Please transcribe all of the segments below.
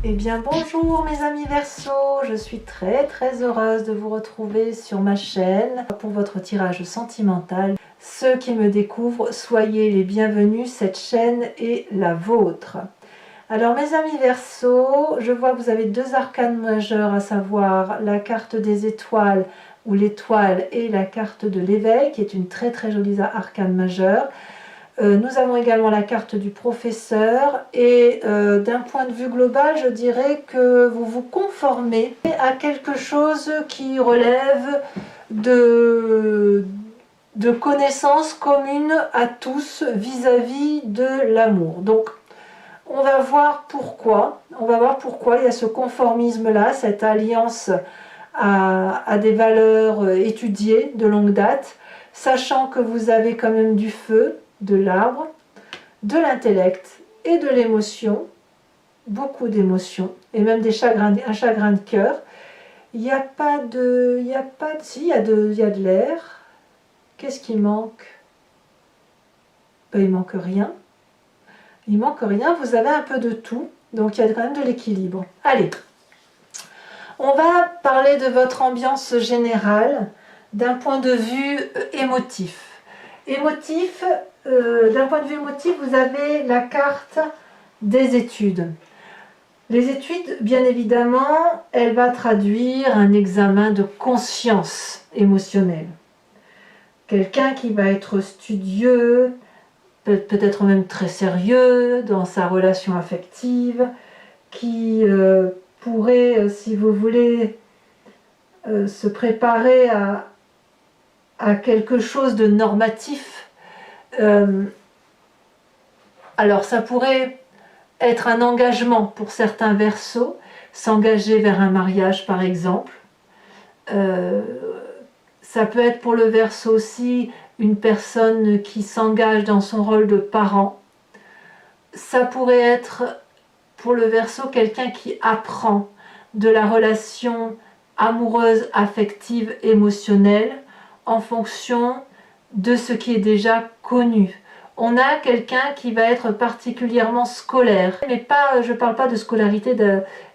Eh bien bonjour mes amis Verseau, je suis très heureuse de vous retrouver sur ma chaîne pour votre tirage sentimental. Ceux qui me découvrent, soyez les bienvenus, cette chaîne est la vôtre. Alors mes amis Verseau, je vois que vous avez deux arcanes majeurs, à savoir la carte des étoiles ou l'étoile et la carte de l'éveil qui est une très jolie arcane majeure. Nous avons également la carte du professeur et d'un point de vue global, je dirais que vous vous conformez à quelque chose qui relève de connaissances communes à tous vis-à-vis de l'amour. Donc, on va voir pourquoi. On va voir pourquoi il y a ce conformisme-là, cette alliance à des valeurs étudiées de longue date, sachant que vous avez quand même du feu, de l'arbre, de l'intellect et de l'émotion, beaucoup d'émotions, et même un chagrin de cœur. Il n'y a pas de... Si, il y a de l'air. Qu'est-ce qui manque? Ben, il manque rien. Il manque rien, vous avez un peu de tout, donc il y a quand même de l'équilibre. Allez, on va parler de votre ambiance générale d'un point de vue émotif. D'un point de vue émotif, vous avez la carte des études. Les études, bien évidemment, elle va traduire un examen de conscience émotionnelle. Quelqu'un qui va être studieux, peut-être même très sérieux dans sa relation affective, qui pourrait, si vous voulez, se préparer à quelque chose de normatif. Alors ça pourrait être un engagement pour certains Verseaux, s'engager vers un mariage par exemple. Ça peut être pour le Verseau aussi une personne qui s'engage dans son rôle de parent. Ça pourrait être pour le Verseau quelqu'un qui apprend de la relation amoureuse, affective, émotionnelle en fonction de ce qui est déjà connu. On a quelqu'un qui va être particulièrement scolaire, mais pas, je ne parle pas de scolarité,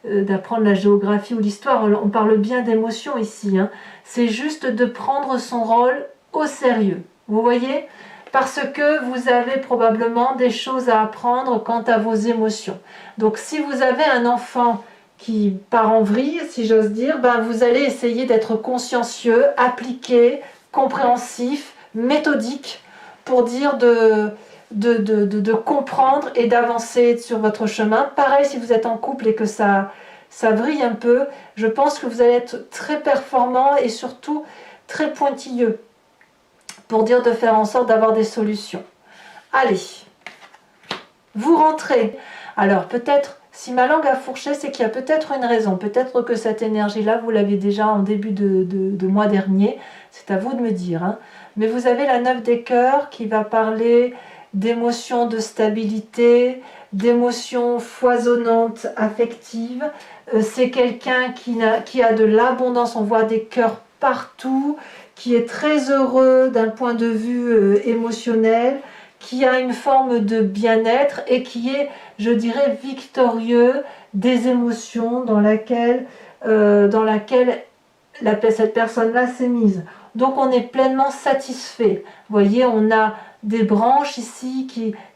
d'apprendre la géographie ou l'histoire, on parle bien d'émotion ici, hein. C'est juste de prendre son rôle au sérieux, vous voyez, parce que vous avez probablement des choses à apprendre quant à vos émotions. Donc si vous avez un enfant qui part en vrille, si j'ose dire, ben vous allez essayer d'être consciencieux, appliqué, compréhensif, méthodique, pour dire de comprendre et d'avancer sur votre chemin. Pareil, si vous êtes en couple et que ça vrille un peu, je pense que vous allez être très performant et surtout très pointilleux pour dire de faire en sorte d'avoir des solutions. Allez, vous rentrez. Alors peut-être, si ma langue a fourché, c'est qu'il y a peut-être une raison. Peut-être que cette énergie-là, vous l'aviez déjà en début de mois dernier. C'est à vous de me dire, hein. Mais vous avez la 9 des cœurs qui va parler d'émotions de stabilité, d'émotions foisonnantes, affectives. C'est quelqu'un qui a de l'abondance, on voit des cœurs partout, qui est très heureux d'un point de vue émotionnel, qui a une forme de bien-être et qui est, je dirais, victorieux des émotions dans laquelle cette personne-là s'est mise. Donc on est pleinement satisfait. Vous voyez, on a des branches ici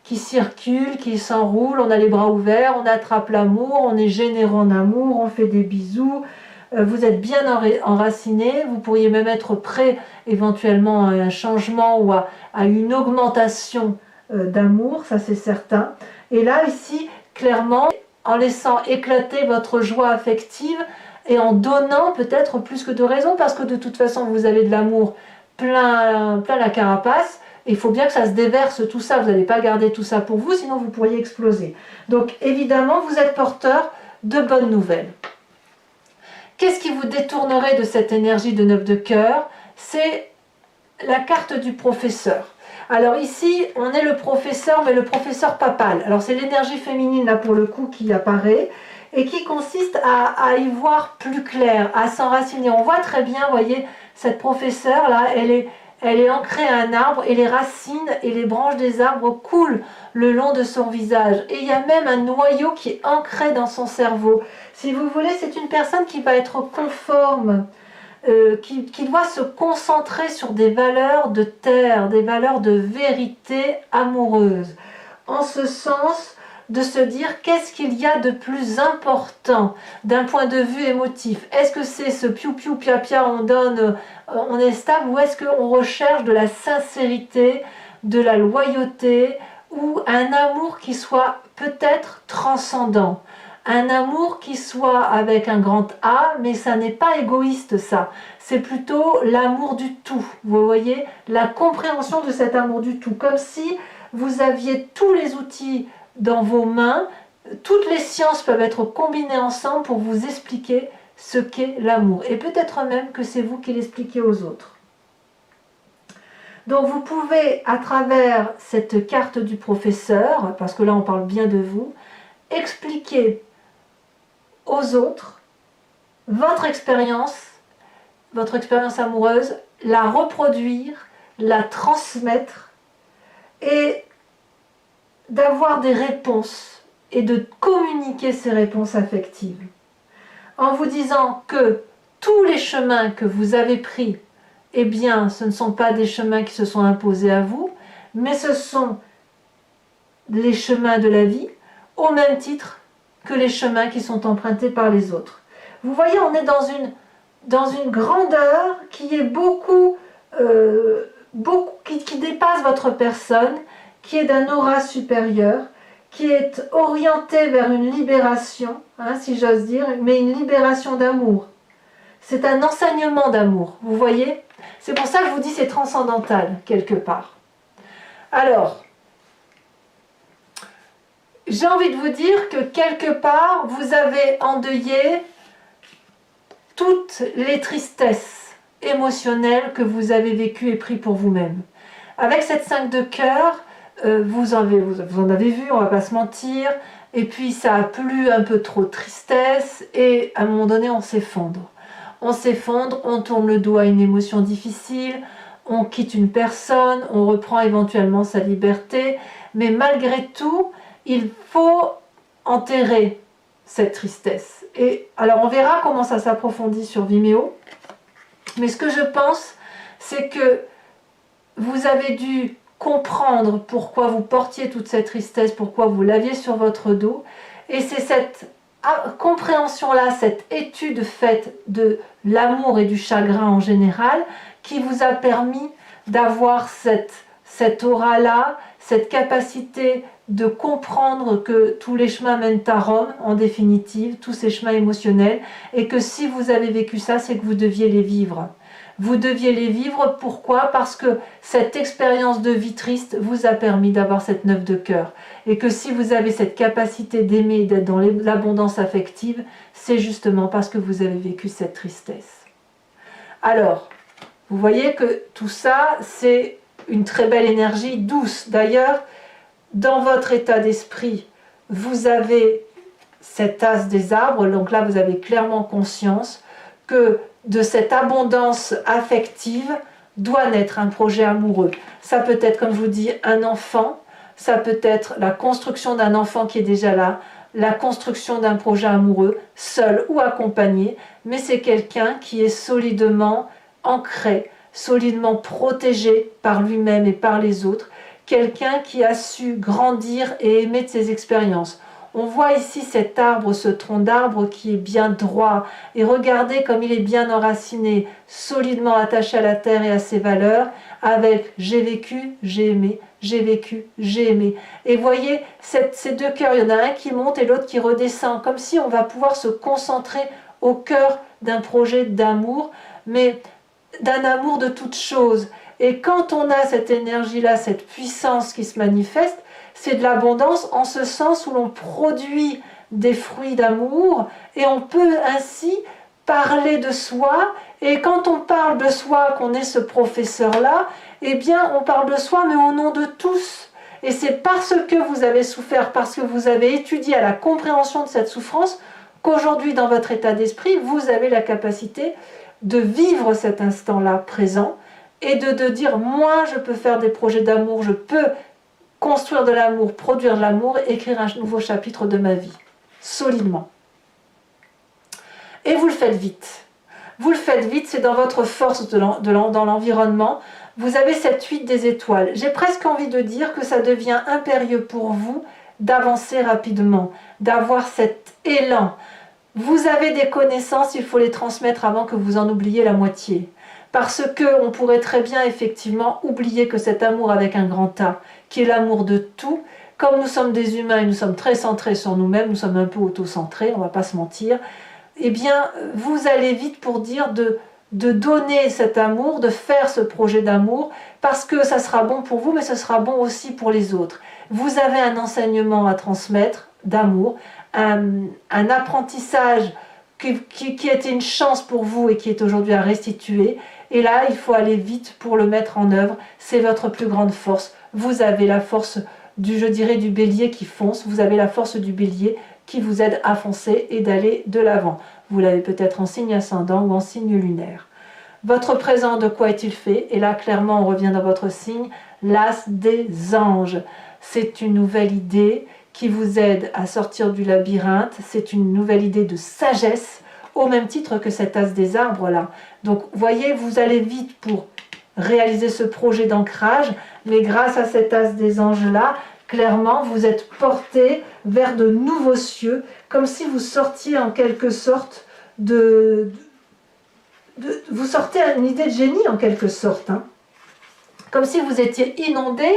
qui circulent, qui s'enroulent, on a les bras ouverts, on attrape l'amour, on est généreux en amour, on fait des bisous. Vous êtes bien enraciné, vous pourriez même être prêt éventuellement à un changement ou à une augmentation d'amour, ça c'est certain. Et là, ici, clairement, en laissant éclater votre joie affective, et en donnant peut-être plus que de raison, parce que de toute façon vous avez de l'amour plein la carapace, et il faut bien que ça se déverse tout ça, vous n'allez pas garder tout ça pour vous, sinon vous pourriez exploser. Donc évidemment vous êtes porteur de bonnes nouvelles. Qu'est-ce qui vous détournerait de cette énergie de 9 de cœur? C'est la carte du professeur. Alors ici, on est le professeur, mais le professeur papal. Alors c'est l'énergie féminine là pour le coup qui apparaît, et qui consiste à y voir plus clair, à s'enraciner. On voit très bien, vous voyez, cette professeure là, Elle est ancrée à un arbre et les racines et les branches des arbres coulent le long de son visage. Et il y a même un noyau qui est ancré dans son cerveau. Si vous voulez, c'est une personne qui va être conforme, qui doit se concentrer sur des valeurs de terre, des valeurs de vérité amoureuse. En ce sens, de se dire qu'est-ce qu'il y a de plus important d'un point de vue émotif. Est-ce que c'est ce piou-piou, pia-pia, on donne, on est stable, ou est-ce qu'on recherche de la sincérité, de la loyauté, ou un amour qui soit peut-être transcendant, un amour qui soit avec un grand A, mais ça n'est pas égoïste ça, c'est plutôt l'amour du tout, vous voyez, la compréhension de cet amour du tout, comme si vous aviez tous les outils dans vos mains, toutes les sciences peuvent être combinées ensemble pour vous expliquer ce qu'est l'amour. Et peut-être même que c'est vous qui l'expliquez aux autres. Donc vous pouvez, à travers cette carte du professeur, parce que là on parle bien de vous, expliquer aux autres votre expérience amoureuse, la reproduire, la transmettre et d'avoir des réponses et de communiquer ces réponses affectives en vous disant que tous les chemins que vous avez pris, eh bien, ce ne sont pas des chemins qui se sont imposés à vous, mais ce sont les chemins de la vie au même titre que les chemins qui sont empruntés par les autres. Vous voyez, on est dans une grandeur qui est qui dépasse votre personne, qui est d'un aura supérieur, qui est orienté vers une libération, si j'ose dire, mais une libération d'amour. C'est un enseignement d'amour, vous voyez? C'est pour ça que je vous dis c'est transcendantal, quelque part. Alors, j'ai envie de vous dire que quelque part, vous avez endeuillé toutes les tristesses émotionnelles que vous avez vécues et prises pour vous-même. Avec cette 5 de cœur, vous en avez vu, on va pas se mentir, et puis ça a plu un peu trop de tristesse, et à un moment donné on s'effondre. On s'effondre, on tourne le dos à une émotion difficile, on quitte une personne, on reprend éventuellement sa liberté, mais malgré tout, il faut enterrer cette tristesse. Et alors on verra comment ça s'approfondit sur Vimeo, mais ce que je pense, c'est que vous avez dû comprendre pourquoi vous portiez toute cette tristesse, pourquoi vous l'aviez sur votre dos. Et c'est cette compréhension-là, cette étude faite de l'amour et du chagrin en général, qui vous a permis d'avoir cette aura-là, cette capacité de comprendre que tous les chemins mènent à Rome, en définitive, tous ces chemins émotionnels, et que si vous avez vécu ça, c'est que vous deviez les vivre. Vous deviez les vivre, pourquoi? Parce que cette expérience de vie triste vous a permis d'avoir cette 9 de cœur. Et que si vous avez cette capacité d'aimer et d'être dans l'abondance affective, c'est justement parce que vous avez vécu cette tristesse. Alors, vous voyez que tout ça, c'est une très belle énergie douce. D'ailleurs, dans votre état d'esprit, vous avez cet as des arbres, donc là vous avez clairement conscience que de cette abondance affective doit naître un projet amoureux. Ça peut être, comme je vous dis, un enfant, ça peut être la construction d'un enfant qui est déjà là, la construction d'un projet amoureux, seul ou accompagné, mais c'est quelqu'un qui est solidement ancré, solidement protégé par lui-même et par les autres, quelqu'un qui a su grandir et aimer de ses expériences. On voit ici cet arbre, ce tronc d'arbre qui est bien droit. Et regardez comme il est bien enraciné, solidement attaché à la terre et à ses valeurs, avec j'ai vécu, j'ai aimé, j'ai vécu, j'ai aimé. Et voyez, ces deux cœurs, il y en a un qui monte et l'autre qui redescend, comme si on va pouvoir se concentrer au cœur d'un projet d'amour, mais d'un amour de toute chose. Et quand on a cette énergie-là, cette puissance qui se manifeste, c'est de l'abondance en ce sens où l'on produit des fruits d'amour et on peut ainsi parler de soi. Et quand on parle de soi, qu'on est ce professeur-là, eh bien on parle de soi mais au nom de tous. Et c'est parce que vous avez souffert, parce que vous avez étudié à la compréhension de cette souffrance, qu'aujourd'hui dans votre état d'esprit, vous avez la capacité de vivre cet instant-là présent et de dire moi je peux faire des projets d'amour, je peux construire de l'amour, produire de l'amour, écrire un nouveau chapitre de ma vie, solidement. Et vous le faites vite. Vous le faites vite, c'est dans votre force dans l'environnement. Vous avez cette fuite des étoiles. J'ai presque envie de dire que ça devient impérieux pour vous d'avancer rapidement, d'avoir cet élan. Vous avez des connaissances, il faut les transmettre avant que vous en oubliez la moitié. Parce que on pourrait très bien effectivement oublier que cet amour avec un grand A, qui est l'amour de tout, comme nous sommes des humains et nous sommes très centrés sur nous-mêmes, nous sommes un peu auto-centrés, on ne va pas se mentir, eh bien vous allez vite pour dire de donner cet amour, de faire ce projet d'amour, parce que ça sera bon pour vous, mais ce sera bon aussi pour les autres. Vous avez un enseignement à transmettre d'amour, un apprentissage qui était une chance pour vous et qui est aujourd'hui à restituer. Et là, il faut aller vite pour le mettre en œuvre. C'est votre plus grande force. Vous avez la force je dirais, du bélier qui fonce. Vous avez la force du bélier qui vous aide à foncer et d'aller de l'avant. Vous l'avez peut-être en signe ascendant ou en signe lunaire. Votre présent, de quoi est-il fait? Et là, clairement, on revient dans votre signe. L'as des anges. C'est une nouvelle idée qui vous aide à sortir du labyrinthe. C'est une nouvelle idée de sagesse, au même titre que cet as des arbres là. Donc, voyez, vous allez vite pour réaliser ce projet d'ancrage, mais grâce à cet as des anges là, clairement, vous êtes porté vers de nouveaux cieux, comme si vous sortiez en quelque sorte vous sortez à une idée de génie en quelque sorte, hein. Comme si vous étiez inondé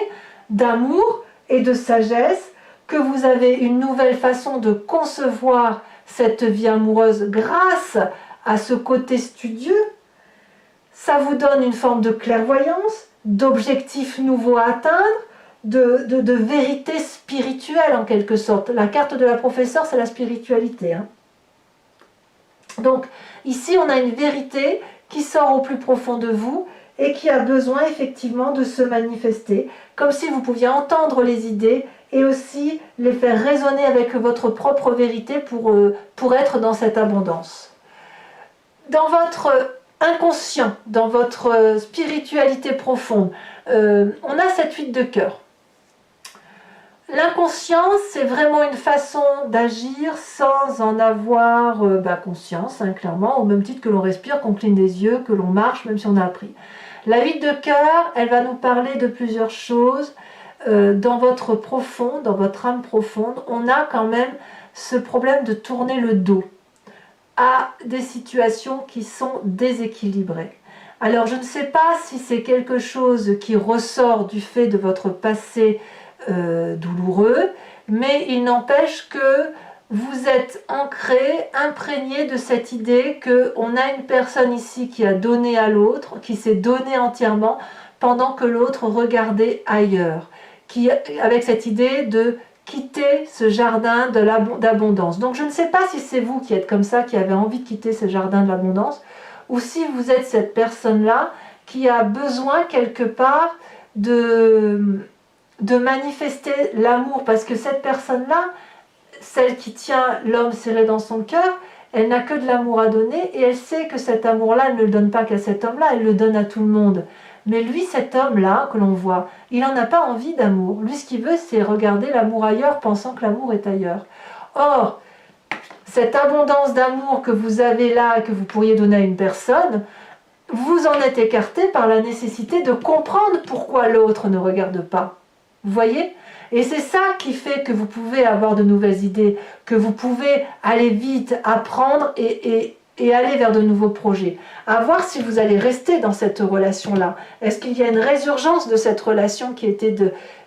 d'amour et de sagesse, que vous avez une nouvelle façon de concevoir cette vie amoureuse grâce à ce côté studieux. Ça vous donne une forme de clairvoyance, d'objectifs nouveaux à atteindre, de vérité spirituelle en quelque sorte. La carte de la professeure, c'est la spiritualité, hein. Donc ici, on a une vérité qui sort au plus profond de vous et qui a besoin effectivement de se manifester, comme si vous pouviez entendre les idées et aussi les faire résonner avec votre propre vérité pour être dans cette abondance. Dans votre inconscient, dans votre spiritualité profonde, on a cette fuite de cœur. L'inconscient, c'est vraiment une façon d'agir sans en avoir conscience, hein, clairement, au même titre que l'on respire, qu'on cligne des yeux, que l'on marche, même si on a appris. La fuite de cœur, elle va nous parler de plusieurs choses. Dans votre profond, dans votre âme profonde, on a quand même ce problème de tourner le dos à des situations qui sont déséquilibrées. Alors, je ne sais pas si c'est quelque chose qui ressort du fait de votre passé douloureux, mais il n'empêche que vous êtes ancré, imprégné de cette idée qu'on a une personne ici qui a donné à l'autre, qui s'est donné entièrement, pendant que l'autre regardait ailleurs, avec cette idée de quitter ce jardin d'abondance. Donc je ne sais pas si c'est vous qui êtes comme ça, qui avez envie de quitter ce jardin de l'abondance, ou si vous êtes cette personne-là qui a besoin quelque part de manifester l'amour, parce que cette personne-là, celle qui tient l'homme serré dans son cœur, elle n'a que de l'amour à donner et elle sait que cet amour-là, elle ne le donne pas qu'à cet homme-là, elle le donne à tout le monde. Mais lui, cet homme-là que l'on voit, il n'en a pas envie d'amour. Lui, ce qu'il veut, c'est regarder l'amour ailleurs, pensant que l'amour est ailleurs. Or, cette abondance d'amour que vous avez là, que vous pourriez donner à une personne, vous en êtes écarté par la nécessité de comprendre pourquoi l'autre ne regarde pas. Vous voyez? Et c'est ça qui fait que vous pouvez avoir de nouvelles idées, que vous pouvez aller vite, apprendre et aller vers de nouveaux projets. À voir si vous allez rester dans cette relation-là. Est-ce qu'il y a une résurgence de cette relation qui était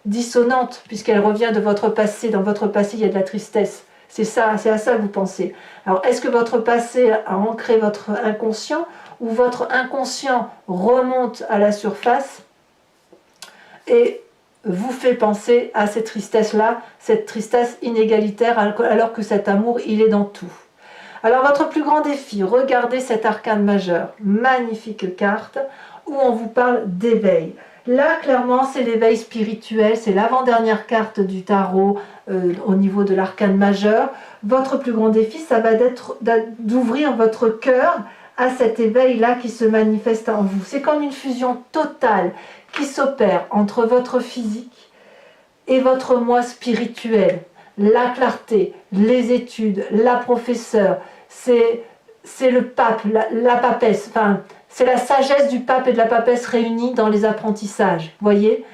dissonante, puisqu'elle revient de votre passé? Dans votre passé, il y a de la tristesse. C'est à ça que vous pensez. Alors, est-ce que votre passé a ancré votre inconscient, ou votre inconscient remonte à la surface et vous fait penser à cette tristesse-là, cette tristesse inégalitaire, alors que cet amour, il est dans tout. Alors, votre plus grand défi, regardez cet arcane majeur, magnifique carte, où on vous parle d'éveil. Là, clairement, c'est l'éveil spirituel, c'est l'avant-dernière carte du tarot au niveau de l'arcane majeur. Votre plus grand défi, ça va être d'ouvrir votre cœur à cet éveil-là qui se manifeste en vous. C'est comme une fusion totale qui s'opère entre votre physique et votre moi spirituel. La clarté, les études, la professeure, c'est le pape, la papesse, enfin, c'est la sagesse du pape et de la papesse réunis dans les apprentissages. Voyez ?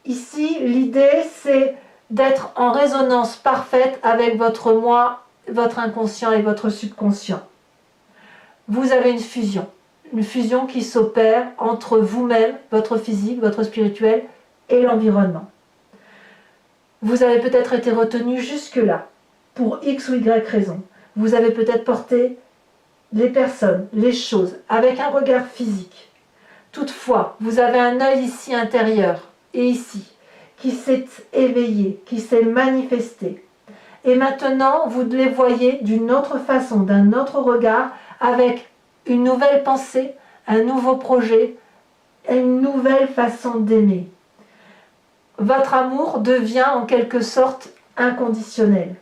Ici, l'idée, c'est d'être en résonance parfaite avec votre moi, votre inconscient et votre subconscient. Vous avez une fusion qui s'opère entre vous-même, votre physique, votre spirituel et l'environnement. Vous avez peut-être été retenu jusque-là, pour X ou Y raison. Vous avez peut-être porté les personnes, les choses, avec un regard physique. Toutefois, vous avez un œil ici intérieur et ici, qui s'est éveillé, qui s'est manifesté. Et maintenant, vous les voyez d'une autre façon, d'un autre regard, avec une nouvelle pensée, un nouveau projet, une nouvelle façon d'aimer. Votre amour devient en quelque sorte inconditionnel.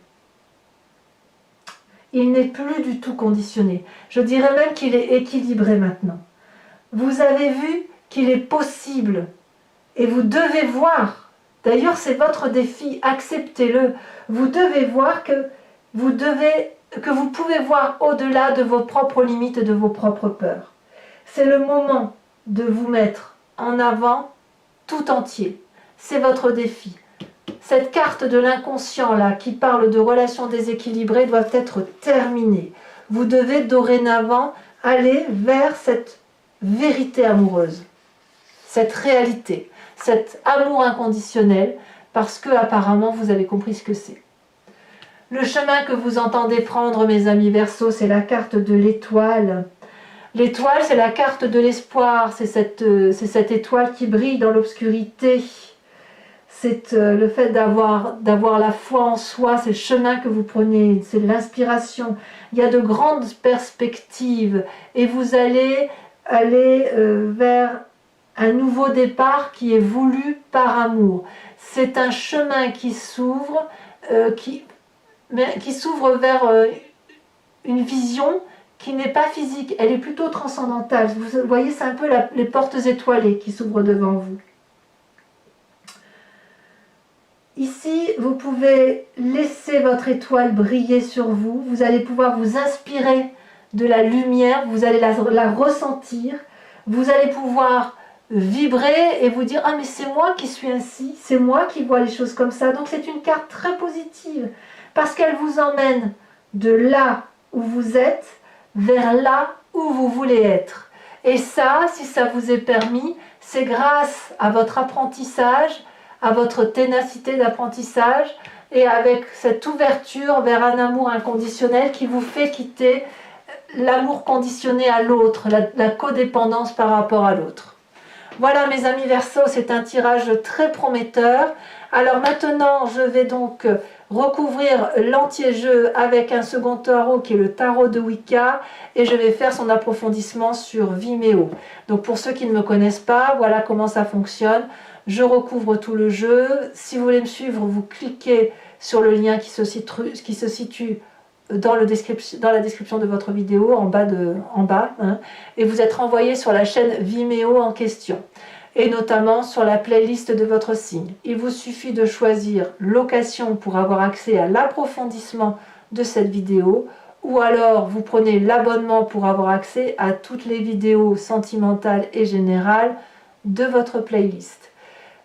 Il n'est plus du tout conditionné. Je dirais même qu'il est équilibré maintenant. Vous avez vu qu'il est possible et vous devez voir. D'ailleurs, c'est votre défi, acceptez-le. Vous devez voir que vous pouvez voir au-delà de vos propres limites et de vos propres peurs. C'est le moment de vous mettre en avant tout entier. C'est votre défi. Cette carte de l'inconscient là qui parle de relations déséquilibrées doit être terminée. Vous devez dorénavant aller vers cette vérité amoureuse, cette réalité, cet amour inconditionnel, parce que apparemment vous avez compris ce que c'est. Le chemin que vous entendez prendre, mes amis Verseaux, c'est la carte de l'étoile. L'étoile, c'est la carte de l'espoir, c'est cette étoile qui brille dans l'obscurité. C'est le fait d'avoir la foi en soi, c'est le chemin que vous prenez, c'est l'inspiration. Il y a de grandes perspectives et vous allez aller vers un nouveau départ qui est voulu par amour. C'est un chemin qui s'ouvre vers une vision qui n'est pas physique, elle est plutôt transcendantale. Vous voyez, c'est un peu les portes étoilées qui s'ouvrent devant vous. Ici, vous pouvez laisser votre étoile briller sur vous. Vous allez pouvoir vous inspirer de la lumière, vous allez la ressentir. Vous allez pouvoir vibrer et vous dire « Ah, mais c'est moi qui suis ainsi, c'est moi qui vois les choses comme ça. » Donc c'est une carte très positive parce qu'elle vous emmène de là où vous êtes vers là où vous voulez être. Et ça, si ça vous est permis, c'est grâce à votre apprentissage, à votre ténacité d'apprentissage et avec cette ouverture vers un amour inconditionnel qui vous fait quitter l'amour conditionné à l'autre, la codépendance par rapport à l'autre. Voilà mes amis Verseaux, c'est un tirage très prometteur. Alors maintenant, je vais donc recouvrir l'anti-jeu avec un second tarot qui est le tarot de Wicca et je vais faire son approfondissement sur Vimeo. Donc pour ceux qui ne me connaissent pas, voilà comment ça fonctionne. Je recouvre tout le jeu. Si vous voulez me suivre, vous cliquez sur le lien qui se situe dans la description de votre vidéo, en bas, et vous êtes renvoyé sur la chaîne Vimeo en question, et notamment sur la playlist de votre signe. Il vous suffit de choisir location pour avoir accès à l'approfondissement de cette vidéo, ou alors vous prenez l'abonnement pour avoir accès à toutes les vidéos sentimentales et générales de votre playlist.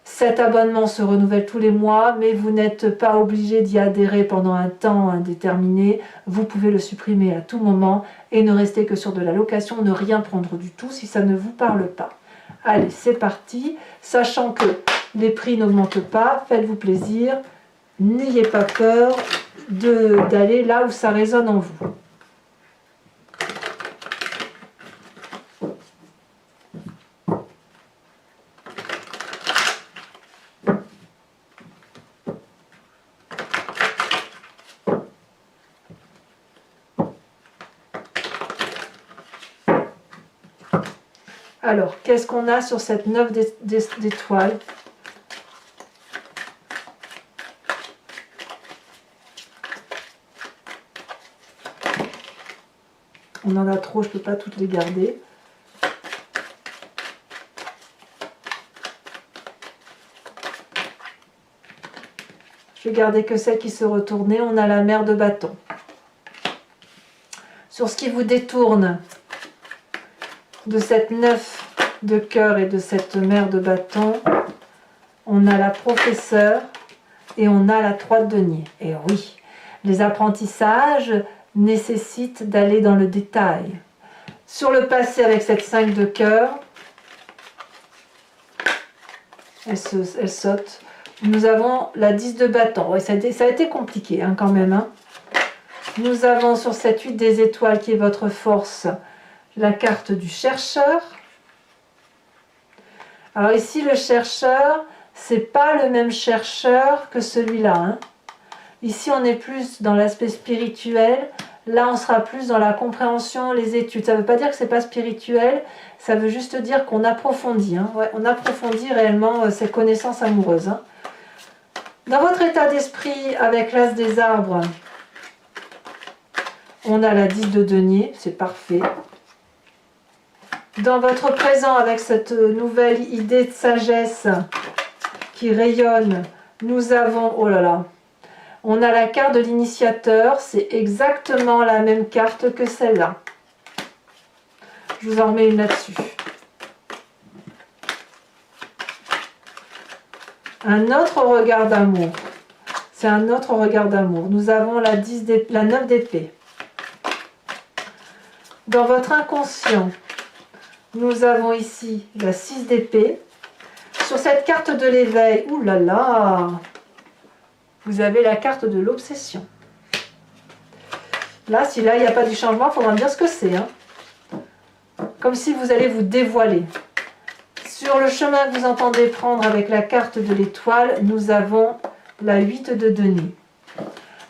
Cet abonnement se renouvelle tous les mois, mais vous n'êtes pas obligé d'y adhérer pendant un temps indéterminé. Vous pouvez le supprimer à tout moment et ne rester que sur de la location, ne rien prendre du tout si ça ne vous parle pas. Allez, c'est parti. Sachant que les prix n'augmentent pas, faites-vous plaisir. N'ayez pas peur d'aller là où ça résonne en vous. Alors, qu'est-ce qu'on a sur cette 9 d'étoiles? On en a trop, je ne peux pas toutes les garder. Je vais garder que celles qui se retournaient. On a la mer de bâton. Sur ce qui vous détourne de cette 9 de cœur et de cette mer de bâton, on a la professeure et on a la 3 de denier. Et oui, les apprentissages nécessitent d'aller dans le détail. Sur le passé avec cette 5 de cœur, elle saute. Nous avons la 10 de bâton. Oui, ça a été compliqué hein, quand même. Hein. Nous avons sur cette 8 des étoiles qui est votre force, la carte du chercheur. Alors ici, le chercheur, c'est pas le même chercheur que celui-là. Hein. Ici, on est plus dans l'aspect spirituel. Là, on sera plus dans la compréhension, les études. Ça ne veut pas dire que c'est pas spirituel, ça veut juste dire qu'on approfondit. Hein. Ouais, on approfondit réellement ses connaissances amoureuses. Hein. Dans votre état d'esprit, avec l'as des arbres, on a la 10 de denier, c'est parfait. Dans votre présent, avec cette nouvelle idée de sagesse qui rayonne, nous avons, oh là là, on a la carte de l'initiateur, c'est exactement la même carte que celle-là. Je vous en remets une là-dessus. Un autre regard d'amour. C'est un autre regard d'amour. Nous avons la 9 d'épée. Dans votre inconscient, nous avons ici la 6 d'épée. Sur cette carte de l'éveil, oulala, vous avez la carte de l'obsession. Là, si là, il n'y a pas du changement, il faudra me dire ce que c'est. Hein. Comme si vous allez vous dévoiler. Sur le chemin que vous entendez prendre avec la carte de l'étoile, nous avons la 8 de denier.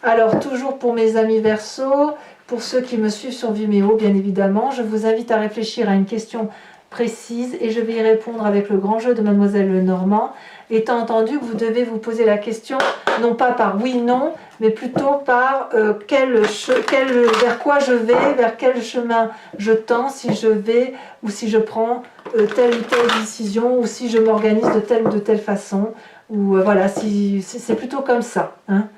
Alors, toujours pour mes amis Verseau, pour ceux qui me suivent sur Vimeo, bien évidemment, je vous invite à réfléchir à une question précise et je vais y répondre avec le grand jeu de Mademoiselle Lenormand, étant entendu que vous devez vous poser la question, non pas par oui, non, mais plutôt par vers quoi je vais, vers quel chemin je tends, si je vais ou si je prends telle ou telle décision, ou si je m'organise de telle ou de telle façon, ou voilà, c'est plutôt comme ça. Hein.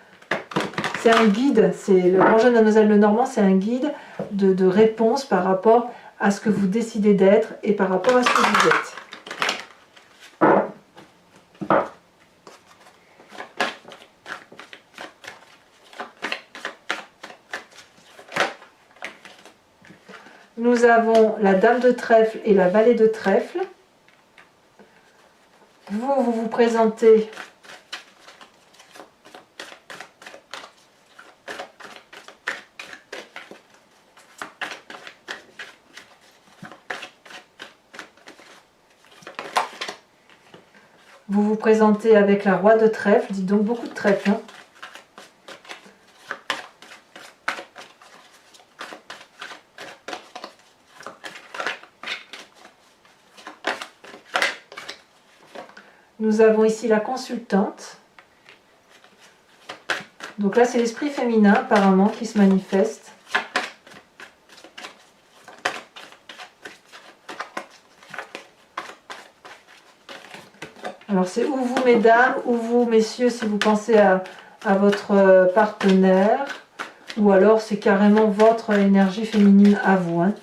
C'est un guide, c'est le grand jeu de Mademoiselle Lenormand, c'est un guide de réponse par rapport à ce que vous décidez d'être et par rapport à ce que vous êtes. Nous avons la dame de trèfle et la valet de trèfle. Vous vous présentez avec la roi de trèfle, dites donc beaucoup de trèfle. Hein. Nous avons ici la consultante. Donc là, c'est l'esprit féminin apparemment qui se manifeste. Alors c'est ou vous mesdames, ou vous messieurs si vous pensez à votre partenaire, ou alors c'est carrément votre énergie féminine à vous. Hein.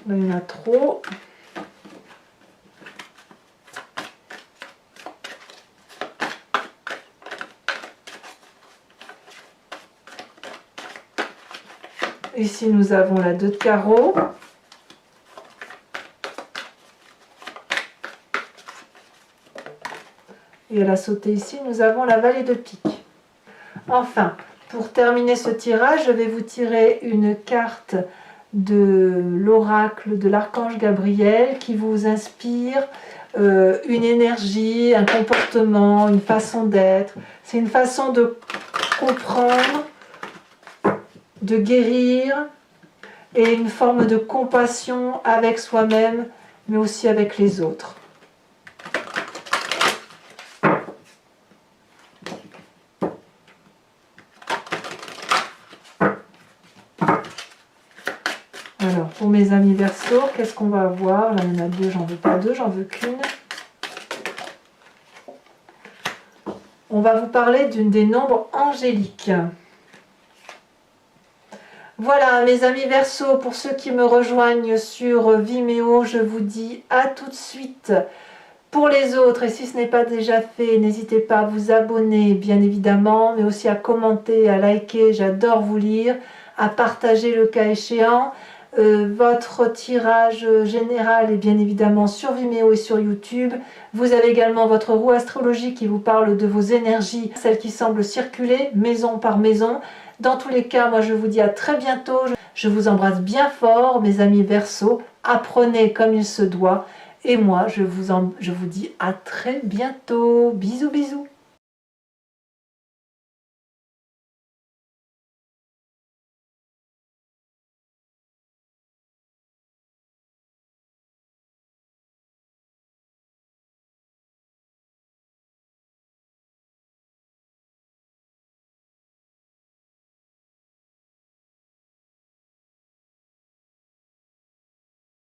Là, il y en a trop. Ici, nous avons la 2 de carreau. Et à la sauter ici, nous avons la valet de pique. Enfin, pour terminer ce tirage, je vais vous tirer une carte de l'oracle de l'archange Gabriel qui vous inspire une énergie, un comportement, une façon d'être. C'est une façon de comprendre, de guérir et une forme de compassion avec soi-même mais aussi avec les autres. mes amis Verseau, qu'est-ce qu'on va avoir? Là, il y en a deux, j'en veux pas deux, j'en veux qu'une. On va vous parler d'une des nombres angéliques. Voilà, mes amis Verseau, pour ceux qui me rejoignent sur Vimeo, je vous dis à tout de suite. Pour les autres, et si ce n'est pas déjà fait, n'hésitez pas à vous abonner, bien évidemment, mais aussi à commenter, à liker, j'adore vous lire, à partager le cas échéant. Votre tirage général est bien évidemment sur Vimeo et sur YouTube. Vous avez également votre roue astrologique qui vous parle de vos énergies, celles qui semblent circuler maison par maison. Dans tous les cas, moi je vous dis à très bientôt. Je vous embrasse bien fort, mes amis Verseau. Apprenez comme il se doit. Et moi, je vous dis à très bientôt. Bisous, bisous.